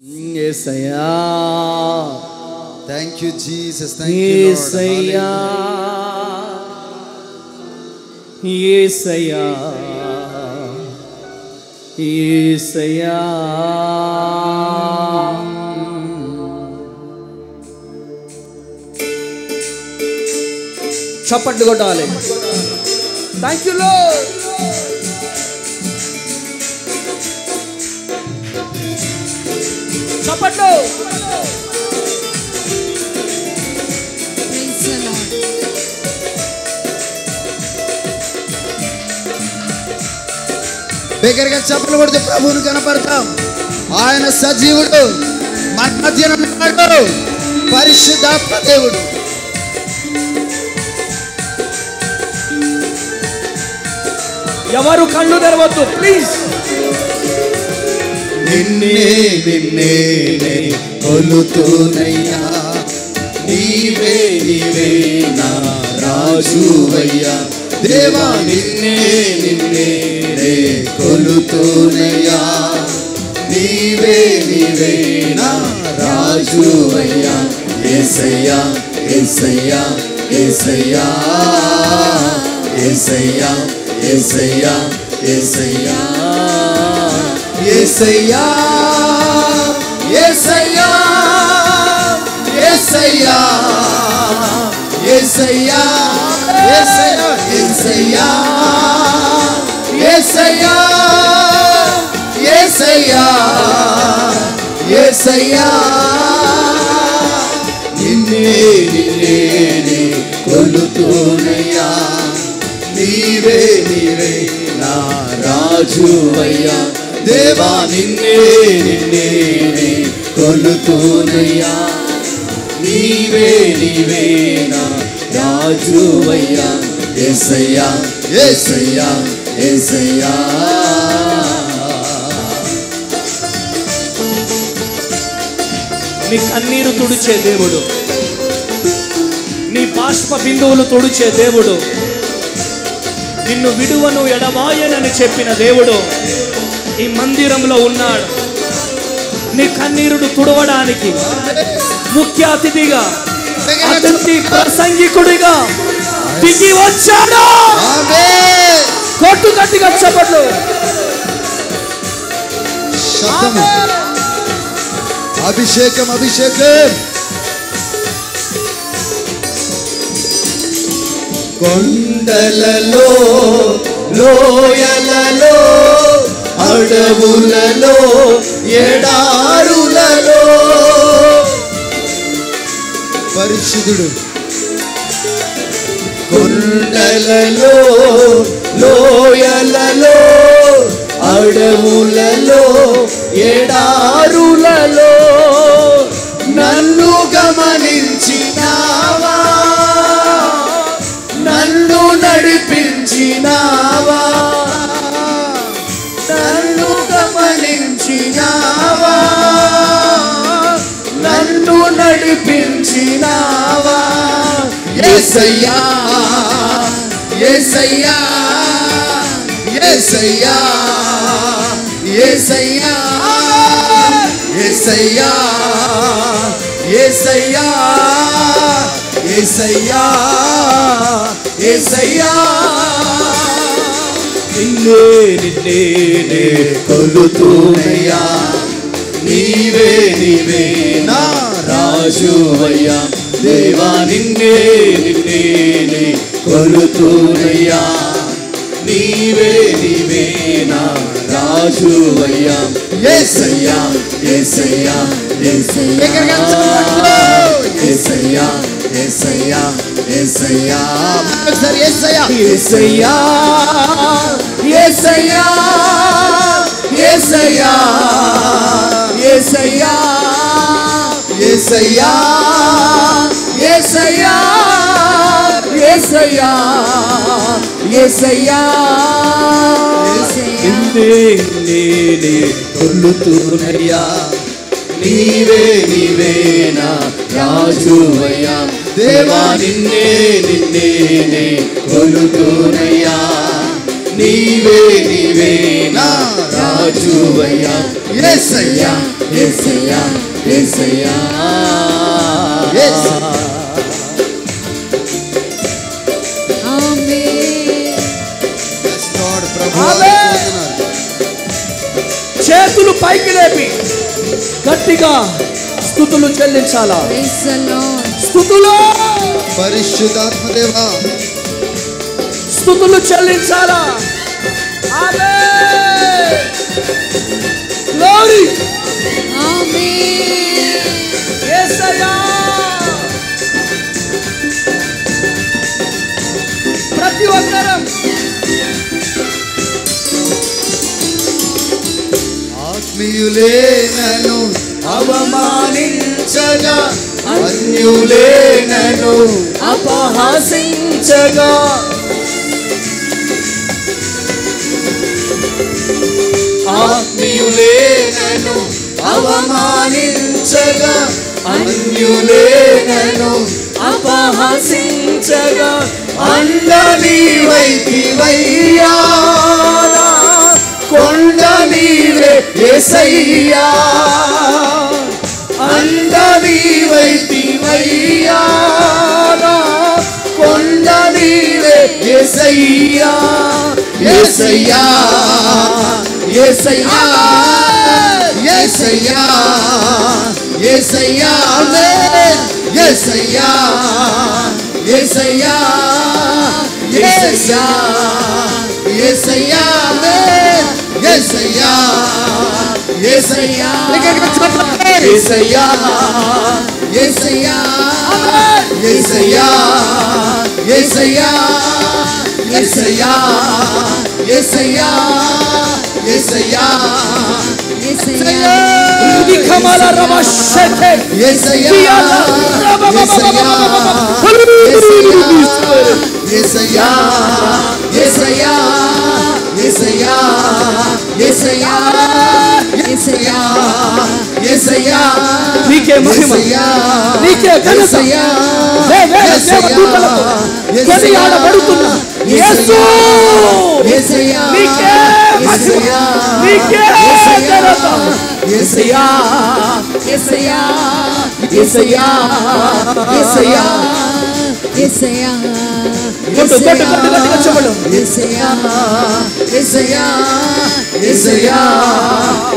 Yesayya thank you Jesus thank you యేసయ్యా యేసయ్యా యేసయ్యా చప్పట్లు కొట్టాలి. Thank you Lord. చప్పట్లు. బిగ్గరగా చప్పట్లు కొడితే ప్రభువుని కనపడతాం. ఆయన సజీవుడు, మన మధ్యన ఉన్నాడు, పరిశుద్ధాత్మ దేవుడు. ఎవరు కళ్ళు తెరవద్దు ప్లీజ్. నిన్నే నిన్నే కొలుతూనయ్యా, నీవే నీవే నా రాజువయ్యా. దేవా నిన్నే నిన్నే కొలుతూనయ్యా, నీవే నీవే నా రాజువయ్యా. యేసయ్యా యేసయ్యా యేసయ్యా యేసయ్యా యేసయ్యా యేసయ్యా యేసయ్యా యేసయ్యా యేసయ్యా యేసయ్యా యేసయ్యా యేసయ్యా యేసయ్యా యేసయ్యా నిన్నే నిన్నే కొలుతూనయ్యా, నీవే నీవే నా రాజువయ్యా. దేవా నిన్నే నిన్నే కొలుతూనయ్యా, నీవే నీవే నా రాజువయ్యా. యేసయ్యా యేసయ్యా యేసయ్యా. నీ కన్నీరు తుడిచే దేవుడు, నీ బాష్ప బిందువులు తుడిచే దేవుడు, నిన్ను విడువను ఎడబాయనని చెప్పిన దేవుడు ఈ మందిరంలో ఉన్నాడు. నీ కన్నీరును తుడవడానికి ముఖ్య అతిథిగా, అతిథి ప్రసంగికుడిగా దిగి వచ్చాడు. కొట్టు గట్టిగా చప్పట్లు. అభిషేకం అభిషేకం. కొండలలో లోయలలో అడవులలో ఎడారులలో పరిశుద్ధుడు. కొండలలో లోయలలో అడవులలో ఎడారులలో నన్ను గమనించినావా, నన్ను నడిపించినావా, నన్ను గమనించినావా, నన్ను నడిపించినావా. యేసయ్యా యేసయ్యా యేసయ్యా యేసయ్యా యేసయ్యా యేసయ్యా యేసయ్యా యేసయ్యా. నిన్నే నిన్నే కొలుతూనయ్యా, నీవే నీవే నా రాజువయ్యా. దేవా నిన్నే నిన్నే కొలుతూనయ్యా, నీవే నీవే నా రాజువయ్యా. యేసయ్యా యేసయ్యా యేసయ్యా యేసయ్యా యేసయ్యా యేసయ్యా యేసయ్యా యేసయ్యా యేసయ్యా యేసయ్యా యేసయ్యా యేసయ్యా యేసయ్యా యేసయ్యా యేసయ్యా. నిన్నే కొలుతూనయ్యా, నీవే నీవే నా రాజువయ్యా. దేవా నిన్నే నిన్నే కొలుతూనయ్యా, నీవే నీవే నా రాజువయ్యా యేసయ్యా యేసయ్యా యేసయ్యా చేతులు పైకి లేపి గట్టిగా స్తుతులు చెల్లించాలా. స్తుతులు పరిశుద్ధాత్మ దేవా స్తుతులు చెల్లించాలా. ఆమేన్. గ్లోరీ. ఆమేన్. యేసయ్యా. ప్రతి ఒక్కరం ఆత్మీయులే నన్ను అవమానించగా, అన్యులే నన్ను అపహసించగా, ఆత్మీయులే నన్ను అవమానించగా, అన్యులే నన్ను అపహసించగా, అండ నీవైతివయ్యా, కొండ నీవే యేసయ్యా, అండ నీవైతివయ్యా, కొండ నీవే యేసయ్యా, యేసయ్యా యేసయ్యా యేసయ్యా యేసయ్యా యేసయ్యా యేసయ్యా యేసయ్యా యేసయ్యా యేసయ్యా యేసయ్యా యేసయ్యా యేసయ్యా యేసయ్యా యేసయ్యా యేసయ్యా యేసయ్యా యేసయ్యా యేసయ్యా కమల రమషతే యేసయ్యా యేసయ్యా యేసయ్యా యేసయ్యా యేసయ్యా యేసయ్యా యేసయ్యా యేసయ్యా నీకే మహిమ, నీకే ఘనత. దేవదూతలతో కొనియాడబడుతున్న యేసు, నీకే మహిమ, నీకే ఘనత. యేసయ్యా యేసయ్యా యేసయ్యా యేసయ్యా యేసయ్యా యేసయ్యా యేసయ్యా యేసయ్యా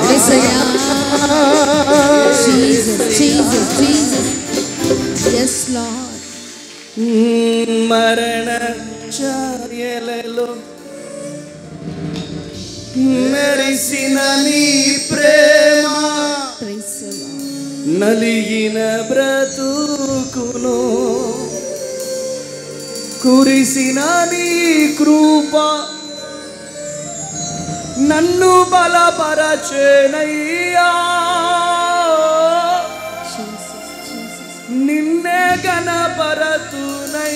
యేసయ్యా Jesus, Jesus, Jesus. Yes, Lord. మరణ ఛాయలలో మెరిసిన నీ ప్రేమ, Praise the Lord. నలిగిన బ్రతుకును కురిసిన నీ కృప నన్ను బలపరచెనయ్యా, Jesus, Jesus. నిన్నే గణపరతునయ్యా.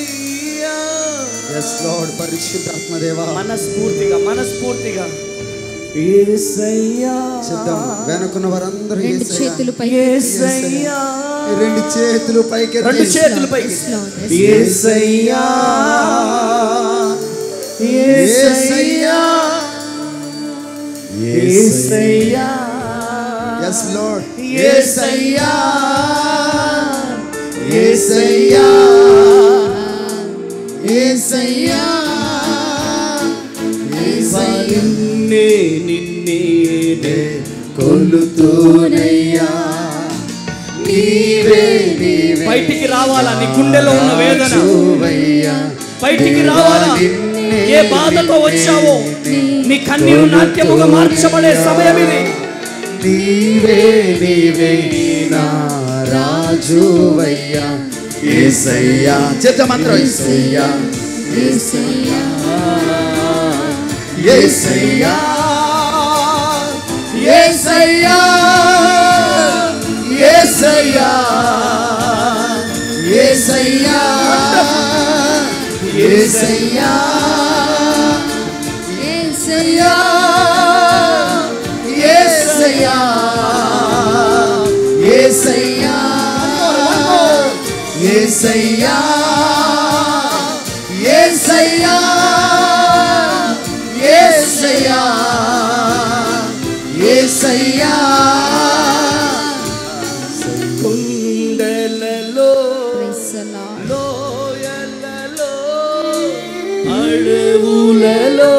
yes lord పరిశుద్ధాత్మ దేవా మనస్ఫూర్తిగా మనస్ఫూర్తిగా యేసయ్యా. సిద్ధం వెనుకున్న వారందరూ రెండు చేతులు పైకి యేసయ్యా, రెండు చేతులు పైకి రెండు చేతులు పైకి. Yes, Lord. Yes, Lord. యేసయ్యా యేసయ్యా యేసయ్యా yes lord యేసయ్యా యేసయ్యా యేసయ్యా యేసయ్యా నిన్నే కొలుతూనయ్యా నీవే నీవే బయటికి రావాలా, నీ గుండెలో ఉన్న వేదన రాజువయ్యా, బయటికి రావాలా. ఏ బాధతో వచ్చావో నీ కన్నీరు నాట్యముగా మార్చబడే సమయం ఇది. నీవే నీవే నా రాజువయ్యా యేసయ్యా చెప్తా మంత్రం యేసయ్యా యేసయ్యా యేసయ్యా యేసయ్యా యేసయ్యా యేసయ్యా యేసయ్యా Yes, యేసయ్యా యేసయ్యా యేసయ్యా యేసయ్యా యేసయ్యా అడవులలో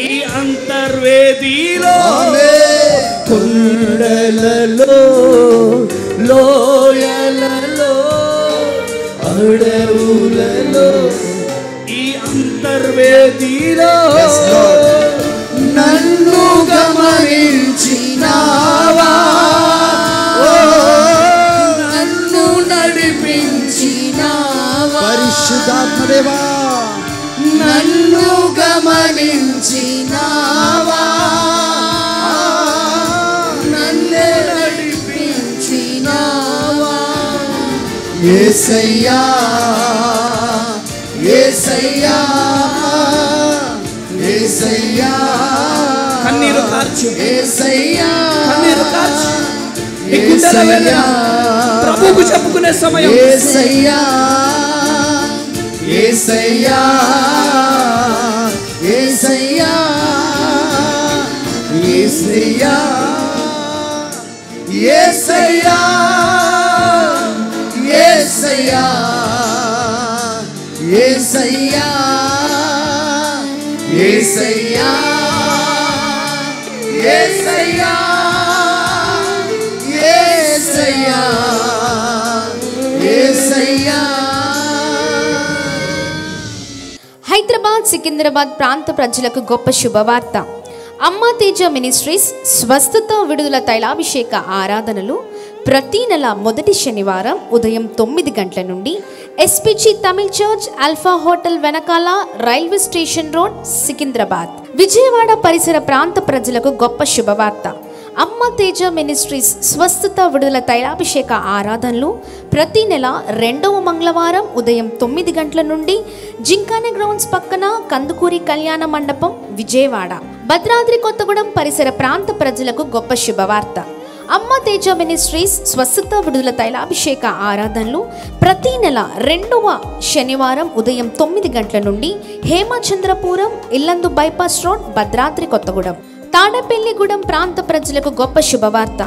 ఈ అంతర్వేదిలో కొండలలో లోయలలో అడవులలో ఈ అంతర్వేదిలో నన్ను గమనించినావా, నన్ను నడిపించినావా, పరిశుద్ధాత్మదేవా నన్ను గమనించినావా, నన్ను నడిపించినావా. యేసయ్యా యేసయ్యా యేసయ్యా, కన్నీరు కార్చు, యేసయ్యా కన్నీరు కార్చు. నీ గుండెల వేదన ప్రభువుకు చెప్పుకునే సమయం. యేసయ్యా యేసయ్యా యేసయ్యా యేసయ్యా యేసయ్యా యేసయ్యా యేసయ్యా యేసయ్యా యేసయ్యా యేసయ్యా యేసయ్యా. హైదరాబాద్ సికింద్రాబాద్ ప్రాంత ప్రజలకు గొప్ప శుభవార్త. అమ్మ తేజ మినిస్ట్రీస్ స్వస్థత విడుదల తైలాభిషేక ఆరాధనలు ప్రతి నెల మొదటి శనివారం ఉదయం 9 గంటల నుండి SPG Tamil church Alpha Hotel వెనకాల railway station road Secunderabad. Vijayawada పరిసర ప్రాంత ప్రజలకు గొప్ప శుభవార్త. అమ్మ తేజ మినిస్ట్రీస్ స్వస్థత విడుదల తైలాభిషేక ఆరాధనలు ప్రతి నెల 2వ మంగళవారం ఉదయం 9 గంటల నుండి జింకానా గ్రౌండ్స్ పక్కన కందుకూరి కళ్యాణ మండపం విజయవాడ. భద్రాద్రి కొత్తగూడెం పరిసర ప్రాంత ప్రజలకు గొప్ప శుభవార్త. అమ్మ తేజ మినిస్ట్రీస్ స్వస్థత విడుదల తైలాభిషేక ఆరాధనలు ప్రతి నెల 2వ శనివారం ఉదయం 9 గంటల నుండి హేమచంద్రపురం ఇల్లందు బైపాస్ రోడ్ భద్రాద్రి కొత్తగూడెం. తాడపల్లిగూడెం ప్రాంత ప్రజలకు గొప్ప శుభవార్త.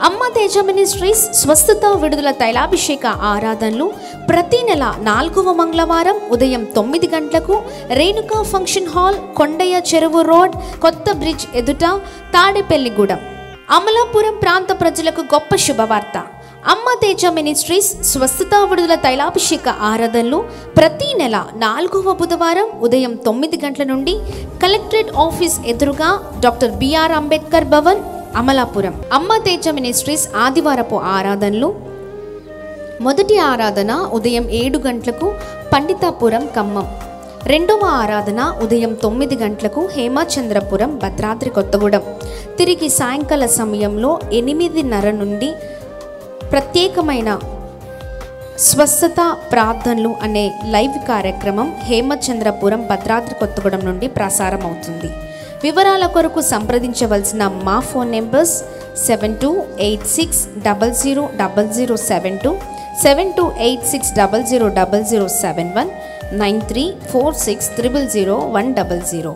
అమ్మ తేజ మినిస్ట్రీస్ స్వస్థత విడుదల తైలాభిషేక ఆరాధనలు ప్రతి నెల 4వ మంగళవారం ఉదయం 9 గంటలకు రేణుకా ఫంక్షన్ హాల్, కొండయ్య చెరువు రోడ్, కొత్త బ్రిడ్జ్ ఎదుట, తాడేపల్లిగూడెం. అమలాపురం ప్రాంత ప్రజలకు గొప్ప శుభవార్త. అమ్మ తేజ మినిస్ట్రీస్ స్వస్థత విడుదల తైలాభిషేక ఆరాధనలు ప్రతి నెల 4వ బుధవారం ఉదయం 9 గంటల నుండి కలెక్టరేట్ ఆఫీస్ ఎదురుగా డాక్టర్ బిఆర్ అంబేద్కర్ భవన్, అమలాపురం. అమ్మ తేజ మినిస్ట్రీస్ ఆదివారపు ఆరాధనలు మొదటి ఆరాధన ఉదయం 7 గంటలకు పండితాపురం ఖమ్మం. 2వ ఆరాధన ఉదయం 9 గంటలకు హేమచంద్రపురం భద్రాద్రి కొత్తగూడెం. తిరిగి సాయంకాల సమయంలో 8:30 నుండి ప్రత్యేకమైన స్వస్థత ప్రార్థనలు అనే లైవ్ కార్యక్రమం హేమచంద్రపురం భద్రాద్రి కొత్తగూడెం నుండి ప్రసారం అవుతుంది. వివరాల కొరకు సంప్రదించవలసిన మా ఫోన్ నెంబర్స్ 7286000072, 7286000071, 9346000100.